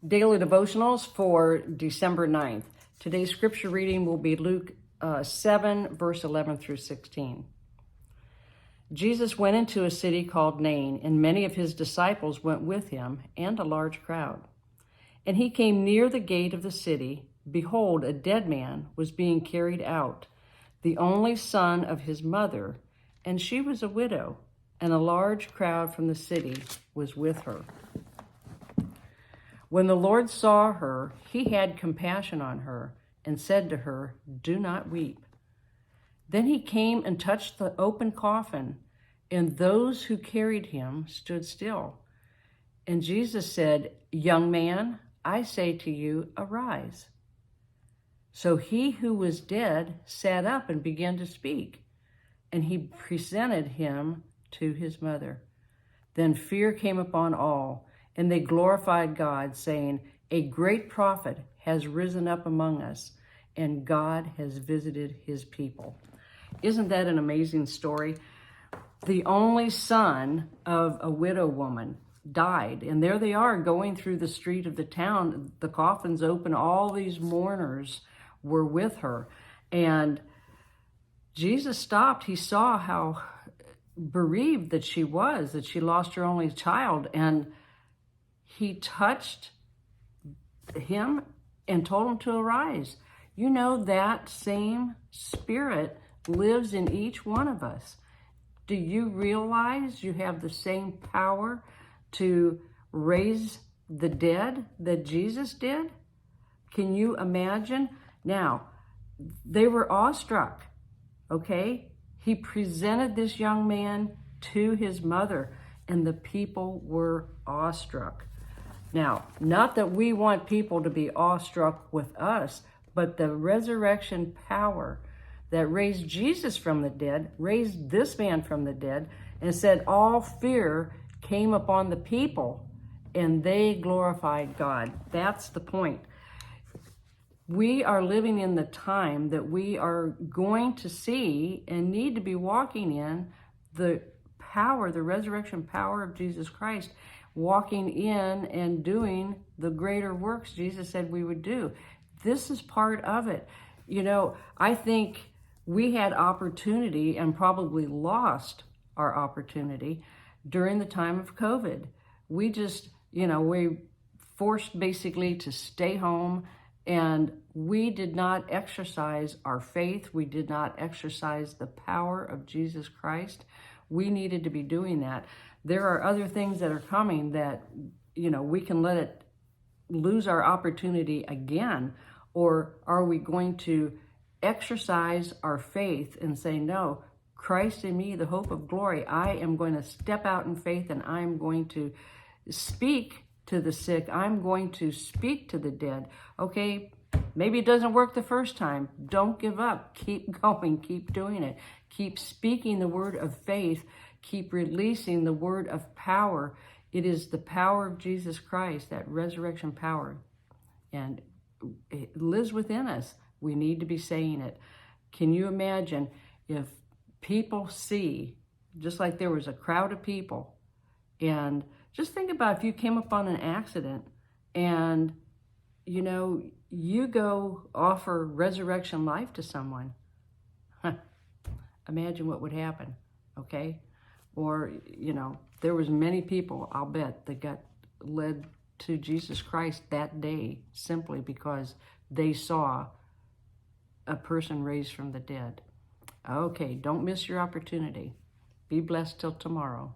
Daily Devotionals for December 9th. Today's scripture reading will be Luke 7, verse 11 through 16. Jesus went into a city called Nain, and many of his disciples went with him, and a large crowd. And he came near the gate of the city. Behold, a dead man was being carried out, the only son of his mother, and she was a widow, and a large crowd from the city was with her. When the Lord saw her, he had compassion on her and said to her, "Do not weep." Then he came and touched the open coffin, and those who carried him stood still. And Jesus said, "Young man, I say to you, arise." So he who was dead sat up and began to speak, and he presented him to his mother. Then fear came upon all, and they glorified God, saying, "A great prophet has risen up among us, and God has visited his people." Isn't that an amazing story? The only son of a widow woman died, and there they are going through the street of the town. The coffin's open. All these mourners were with her, and Jesus stopped. He saw how bereaved that she was, that she lost her only child, and he touched him and told him to arise. You know, that same spirit lives in each one of us. Do you realize you have the same power to raise the dead that Jesus did? Can you imagine? Now, they were awestruck, okay? He presented this young man to his mother, and the people were awestruck. Now, not that we want people to be awestruck with us, but the resurrection power that raised Jesus from the dead, raised this man from the dead, and said all fear came upon the people, and they glorified God. That's the point. We are living in the time that we are going to see and need to be walking in the power, the resurrection power of Jesus Christ, walking in and doing the greater works Jesus said we would do. This is part of it. You know, I think we had opportunity and probably lost our opportunity during the time of COVID. We just, we forced basically to stay home, and we did not exercise our faith. We did not exercise the power of Jesus Christ. We needed to be doing that. There are other things that are coming that, we can let it lose our opportunity again, or are we going to exercise our faith and say, no, Christ in me, the hope of glory. I am going to step out in faith, and I'm going to speak to the sick. I'm going to speak to the dead. Okay, maybe it doesn't work the first time. Don't give up. Keep going. Keep doing it. Keep speaking the word of faith. Keep releasing the word of power. It is the power of Jesus Christ, that resurrection power, and it lives within us. We need to be saying it. Can you imagine if people see, just like there was a crowd of people, and just think about if you came upon an accident and, you go offer resurrection life to someone. Imagine what would happen, okay? Or, there was many people, I'll bet, that got led to Jesus Christ that day simply because they saw a person raised from the dead. Okay, don't miss your opportunity. Be blessed till tomorrow.